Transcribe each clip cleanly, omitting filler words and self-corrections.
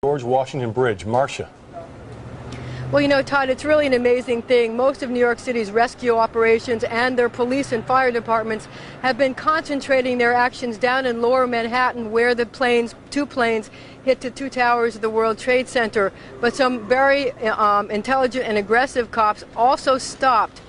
George Washington Bridge. Marcia. Well, you know, Todd, it's really an amazing thing. Most of New York City's rescue operations and their police and fire departments have been concentrating their actions down in lower Manhattan, where the two planes hit the two towers of the World Trade Center. But some very intelligent and aggressive cops also stopped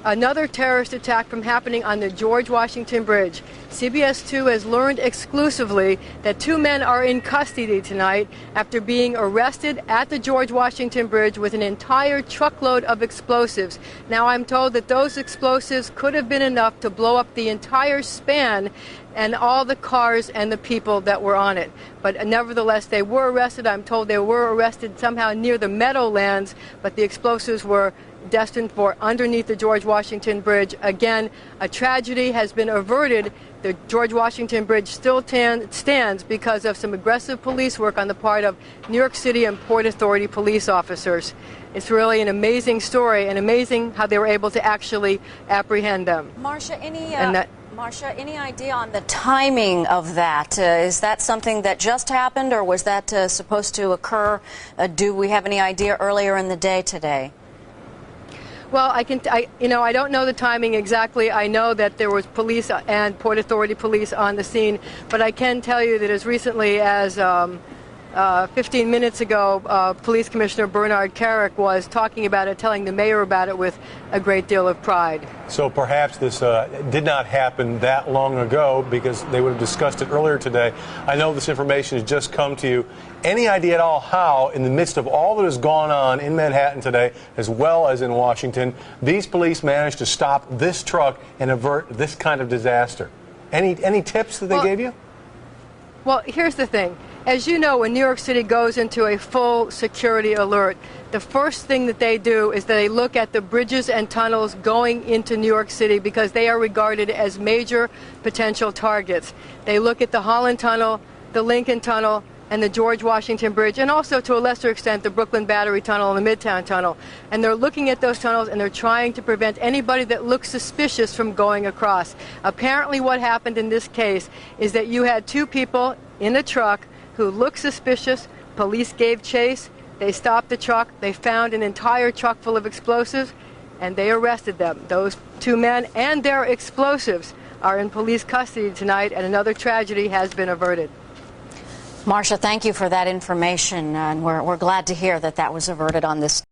another terrorist attack from happening on the George Washington Bridge. CBS 2 has learned exclusively that two men are in custody tonight after being arrested at the George Washington Bridge with an entire truckload of explosives. Now, I'm told that those explosives could have been enough to blow up the entire span and all the cars and the people that were on it. But nevertheless, they were arrested. I'm told they were arrested somehow near the Meadowlands, but the explosives were destined for underneath the George Washington Bridge. Again, a tragedy has been averted. The George Washington Bridge still stands because of some aggressive police work on the part of New York City and Port Authority police officers. It's really an amazing story, and amazing how they were able to actually apprehend them. Marcia, any idea on the timing of that? Is that something that just happened, or was that supposed to occur? Do we have any idea earlier in the day today? Well, I don't know the timing exactly. I know that there was police and Port Authority police on the scene, but I can tell you that as recently as 15 minutes ago, Police Commissioner Bernard Carrick was talking about it, telling the mayor about it with a great deal of pride. So perhaps this did not happen that long ago, because they would have discussed it earlier today. I know this information has just come to you. Any idea at all how, in the midst of all that has gone on in Manhattan today, as well as in Washington, these police managed to stop this truck and avert this kind of disaster? Any tips that they gave you? Well, here's the thing. As you know, when New York City goes into a full security alert, the first thing that they do is that they look at the bridges and tunnels going into New York City, because they are regarded as major potential targets. They look at the Holland Tunnel, the Lincoln Tunnel, and the George Washington Bridge, and also to a lesser extent the Brooklyn Battery Tunnel and the Midtown Tunnel. And they're looking at those tunnels, and they're trying to prevent anybody that looks suspicious from going across. Apparently what happened in this case is that you had two people in a truck who looked suspicious. Police gave chase. They stopped the truck. They found an entire truck full of explosives, and they arrested them. Those two men and their explosives are in police custody tonight, and another tragedy has been averted. Marcia, thank you for that information, and we're glad to hear that that was averted on this.